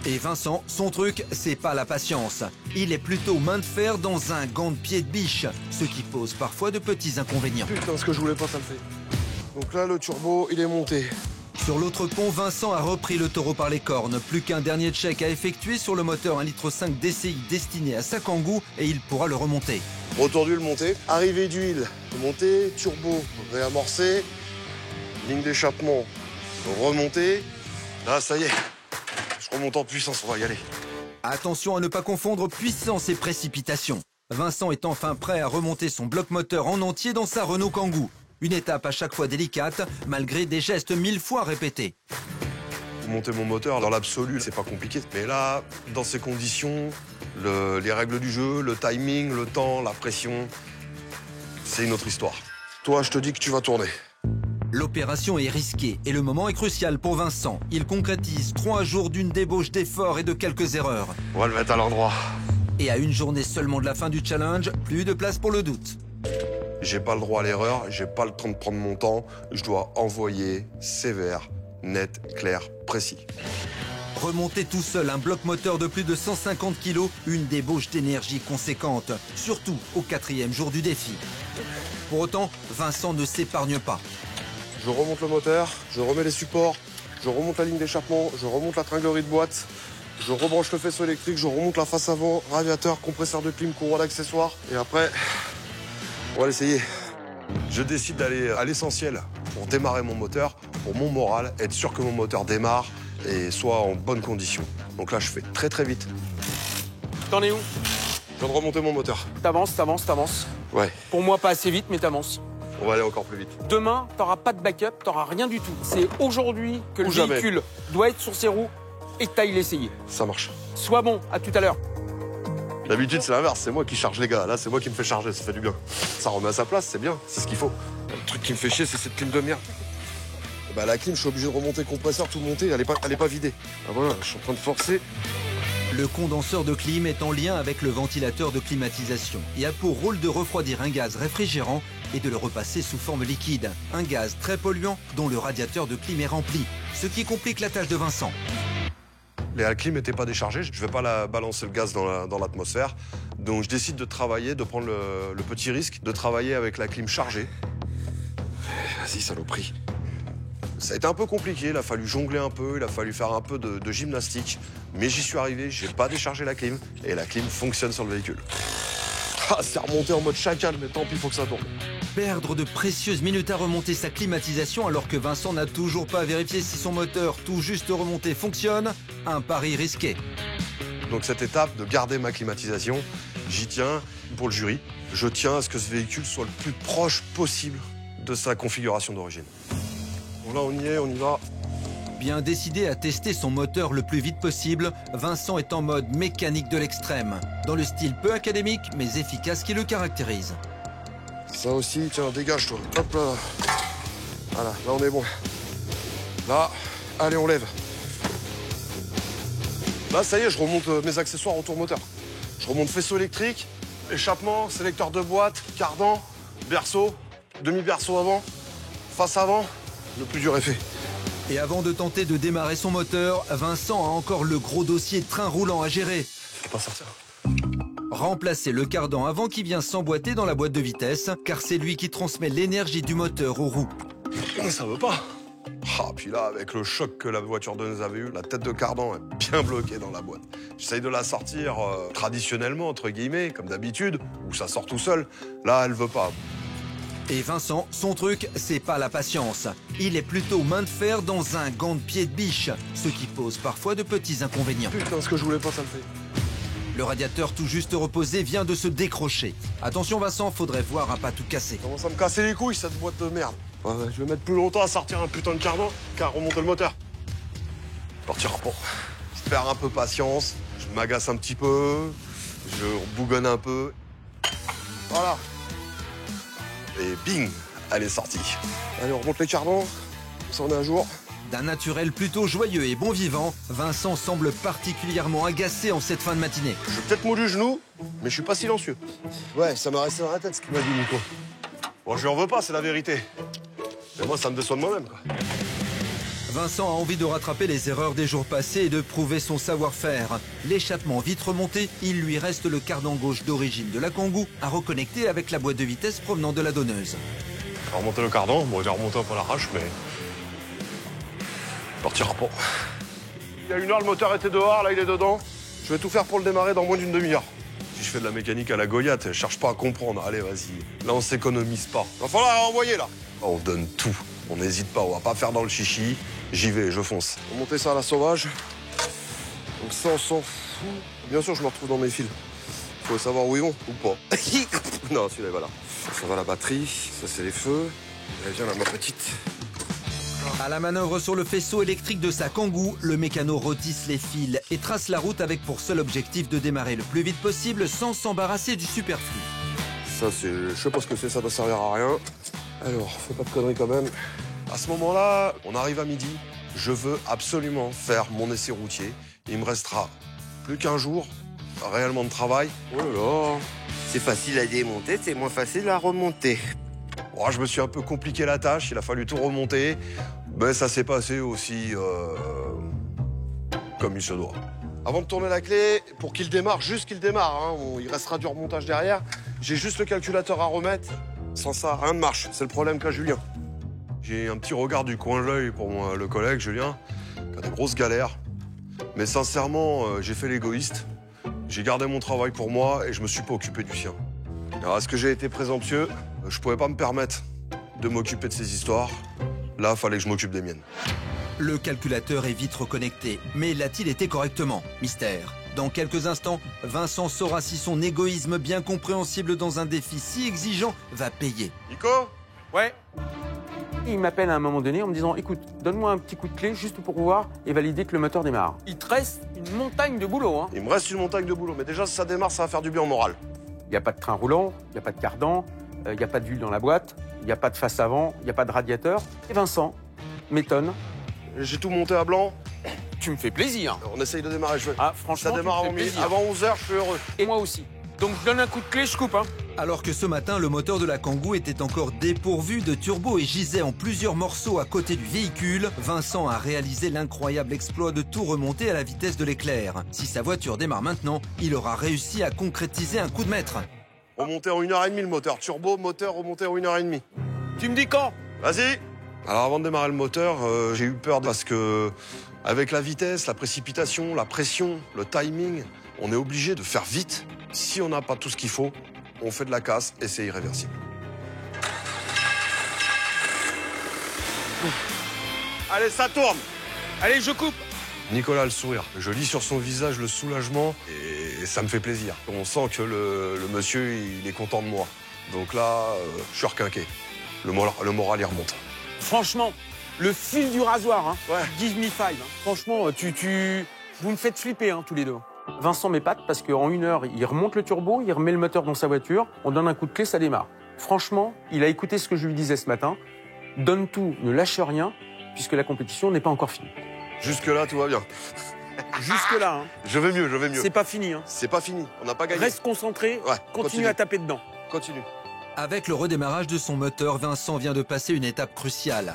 Et Vincent, son truc, c'est pas la patience. Il est plutôt main de fer dans un gant de pied de biche, ce qui pose parfois de petits inconvénients. Putain, ce que je voulais pas, ça le fait. Donc là, le turbo, il est monté. Sur l'autre pont, Vincent a repris le taureau par les cornes. Plus qu'un dernier check à effectuer sur le moteur 1,5 litre DCI destiné à sa Kangoo et il pourra le remonter. Retour d'huile monté, arrivée d'huile montée, turbo réamorcé, ligne d'échappement remontée. Là, ça y est, je remonte en puissance, on va y aller. Attention à ne pas confondre puissance et précipitation. Vincent est enfin prêt à remonter son bloc moteur en entier dans sa Renault Kangoo. Une étape à chaque fois délicate, malgré des gestes 1000 fois répétés. Monter mon moteur, dans l'absolu, c'est pas compliqué. Mais là, dans ces conditions, les règles du jeu, le timing, le temps, la pression, c'est une autre histoire. Toi, je te dis que tu vas tourner. L'opération est risquée et le moment est crucial pour Vincent. Il concrétise 3 jours d'une débauche d'efforts et de quelques erreurs. On va le mettre à l'endroit. Et à une journée seulement de la fin du challenge, plus de place pour le doute. J'ai pas le droit à l'erreur, j'ai pas le temps de prendre mon temps. Je dois envoyer sévère, net, clair, précis. Remonter tout seul un bloc moteur de plus de 150 kg, une débauche d'énergie conséquente, surtout au 4e jour du défi. Pour autant, Vincent ne s'épargne pas. Je remonte le moteur, je remets les supports, je remonte la ligne d'échappement, je remonte la tringlerie de boîte, je rebranche le faisceau électrique, je remonte la face avant, radiateur, compresseur de clim, courroie d'accessoires. Et après, on va l'essayer. Je décide d'aller à l'essentiel pour démarrer mon moteur, pour mon moral, être sûr que mon moteur démarre et soit en bonne condition. Donc là, je fais très très vite. T'en es où? Je viens de remonter mon moteur. T'avances. Ouais, Pour moi, pas assez vite, mais t'avances. on va aller encore plus vite. Demain, t'auras pas de backup, t'auras rien du tout. C'est aujourd'hui que le Ou jamais. véhicule doit être sur ses roues et que t'ailles l'essayer. Ça marche. Sois bon, à tout à l'heure. D'habitude, c'est l'inverse. C'est moi qui charge les gars. Là, c'est moi qui me fais charger. Ça fait du bien. Ça remet à sa place, c'est bien. C'est ce qu'il faut. Le truc qui me fait chier, c'est cette clim de merde. Bah, la clim, je suis obligé de remonter le compresseur, tout monter. Elle est pas vidée. Ah, voilà, je suis en train de forcer. Le condenseur de clim est en lien avec le ventilateur de climatisation et a pour rôle de refroidir un gaz réfrigérant et de le repasser sous forme liquide. Un gaz très polluant dont le radiateur de clim est rempli, ce qui complique la tâche de Vincent. La clim n'était pas déchargée. Je vais pas la balancer le gaz dans l'atmosphère. Donc, je décide de travailler, de prendre le petit risque de travailler avec la clim chargée. Vas-y, saloperie. Ça a été un peu compliqué, il a fallu jongler un peu, il a fallu faire un peu de gymnastique. Mais j'y suis arrivé, j'ai pas déchargé la clim et la clim fonctionne sur le véhicule. Ah, c'est remonté en mode chacal, mais tant pis, il faut que ça tourne. Perdre de précieuses minutes à remonter sa climatisation alors que Vincent n'a toujours pas vérifié si son moteur tout juste remonté fonctionne, un pari risqué. Donc cette étape de garder ma climatisation, j'y tiens pour le jury. Je tiens à ce que ce véhicule soit le plus proche possible de sa configuration d'origine. Bon là on y est, on y va. Bien décidé à tester son moteur le plus vite possible, Vincent est en mode mécanique de l'extrême, dans le style peu académique mais efficace qui le caractérise. Ça aussi, tiens, dégage-toi. Hop là. Voilà, là on est bon. Là, allez, on lève. Là, ça y est, je remonte mes accessoires autour moteur. Je remonte faisceau électrique, échappement, sélecteur de boîte, cardan, berceau, demi-berceau avant, face avant. Le plus dur est fait. Et avant de tenter de démarrer son moteur, Vincent a encore le gros dossier de train roulant à gérer. Faut pas sortir. Remplacer le cardan avant qu'il vienne s'emboîter dans la boîte de vitesse, car c'est lui qui transmet l'énergie du moteur aux roues. Ça veut pas. Ah, puis là, avec le choc que la voiture de nous avait eu, la tête de cardan est bien bloquée dans la boîte. J'essaye de la sortir traditionnellement, entre guillemets, comme d'habitude, où ça sort tout seul. Là, elle veut pas. Et Vincent, son truc, c'est pas la patience. Il est plutôt main de fer dans un gant de pied de biche, ce qui pose parfois de petits inconvénients. Putain, ce que je voulais pas, ça le fait. Le radiateur tout juste reposé vient de se décrocher. Attention Vincent, faudrait voir à pas tout casser. Commence à me casser les couilles, cette boîte de merde. Ouais, je vais mettre plus longtemps à sortir un putain de cardan qu'à remonter le moteur. Partira pas. Je perds un peu patience, je m'agace un petit peu, je bougonne un peu. Voilà. Et bing, elle est sortie. Allez, on remonte les cardans, ça on est à jour. D'un naturel plutôt joyeux et bon vivant, Vincent semble particulièrement agacé en cette fin de matinée. Je suis peut-être mou du genou, mais je suis pas silencieux. Ouais, ça m'a resté dans la tête ce qu'il m'a dit, Nico. Bon, je lui en veux pas, c'est la vérité. Mais moi, ça me déçoit de moi-même, quoi. Vincent a envie de rattraper les erreurs des jours passés et de prouver son savoir-faire. L'échappement vite remonté, il lui reste le cardan gauche d'origine de la Kangoo à reconnecter avec la boîte de vitesse provenant de la donneuse. On va remonter le cardan. Bon, il a remonté un peu l'arrache, mais... il partira pas. Il y a 1 heure, le moteur était dehors, là il est dedans. Je vais tout faire pour le démarrer dans moins d'1 demi-heure. Si je fais de la mécanique à la Goliath, je cherche pas à comprendre. Allez, vas-y. Là, on s'économise pas. Il va falloir envoyer, là. On donne tout. On n'hésite pas, on va pas faire dans le chichi. J'y vais, je fonce. On va monter ça à la sauvage. Donc ça, on s'en fout. Bien sûr, je me retrouve dans mes fils. Faut savoir où ils vont ou pas. Non, celui-là, voilà. Ça va la batterie, ça c'est les feux. Allez, viens là, ma petite. À la manœuvre sur le faisceau électrique de sa Kangoo, le mécano retisse les fils et trace la route avec pour seul objectif de démarrer le plus vite possible sans s'embarrasser du superflu. Ça, c'est... je sais pas ce que c'est, ça doit servir à rien. Alors, fais pas de conneries quand même. À ce moment-là, on arrive à midi. Je veux absolument faire mon essai routier. Il me restera plus qu'1 jour réellement de travail. Oh là là. C'est facile à démonter, c'est moins facile à remonter. Oh, je me suis un peu compliqué la tâche, il a fallu tout remonter. Mais ça s'est passé aussi comme il se doit. Avant de tourner la clé, pour qu'il démarre, juste qu'il démarre, hein, il restera du remontage derrière, j'ai juste le calculateur à remettre. Sans ça, rien ne marche. C'est le problème qu'a Julien. J'ai un petit regard du coin de l'œil pour le collègue Julien, qui a des grosses galères. Mais sincèrement, j'ai fait l'égoïste. J'ai gardé mon travail pour moi et je me suis pas occupé du sien. Alors, est-ce que j'ai été présomptueux? Je pouvais pas me permettre de m'occuper de ces histoires. Là, il fallait que je m'occupe des miennes. Le calculateur est vite reconnecté, mais l'a-t-il été correctement? Mystère. Dans quelques instants, Vincent saura si son égoïsme bien compréhensible dans un défi si exigeant va payer. Nico? Ouais. Il m'appelle à un moment donné en me disant « Écoute, donne-moi un petit coup de clé juste pour voir et valider que le moteur démarre. » Il te reste une montagne de boulot. Hein. Il me reste une montagne de boulot, mais déjà, si ça démarre, ça va faire du bien au moral. Il n'y a pas de train roulant, il n'y a pas de cardan, il n'y a pas d'huile dans la boîte, il n'y a pas de face avant, il n'y a pas de radiateur. Et Vincent m'étonne. J'ai tout monté à blanc. Tu me fais plaisir. On essaye de démarrer. Ah, franchement, ça démarre tu me fais plaisir. avant 11h, je suis heureux. Et moi aussi. Donc je donne un coup de clé, je coupe. Hein. Alors que ce matin, le moteur de la Kangoo était encore dépourvu de turbo et gisait en plusieurs morceaux à côté du véhicule, Vincent a réalisé l'incroyable exploit de tout remonter à la vitesse de l'éclair. Si sa voiture démarre maintenant, il aura réussi à concrétiser un coup de maître. Remonter en 1h30 le moteur. Turbo, moteur, remonter en 1h30. Tu me dis quand? Vas-y. Alors avant de démarrer le moteur, j'ai eu peur parce que avec la vitesse, la précipitation, la pression, le timing, on est obligé de faire vite. Si on n'a pas tout ce qu'il faut, on fait de la casse et c'est irréversible. Allez, ça tourne. Allez, je coupe. Nicolas a le sourire. Je lis sur son visage le soulagement et ça me fait plaisir. On sent que le monsieur, il est content de moi. Donc là, je suis requinqué. Le moral, il remonte. Franchement, le fil du rasoir, hein. Ouais. Give me five. Hein. Franchement, vous me faites flipper hein, tous les deux. Vincent m'épate parce qu'en 1 heure, il remonte le turbo, il remet le moteur dans sa voiture, on donne un coup de clé, ça démarre. Franchement, il a écouté ce que je lui disais ce matin. Donne tout, ne lâche rien, puisque la compétition n'est pas encore finie. Jusque-là, tout va bien. Jusque-là, hein. Je vais mieux, je vais mieux. C'est pas fini. Hein. C'est pas fini, on n'a pas gagné. Reste concentré, Ouais, continue à taper dedans. Continue. Avec le redémarrage de son moteur, Vincent vient de passer une étape cruciale.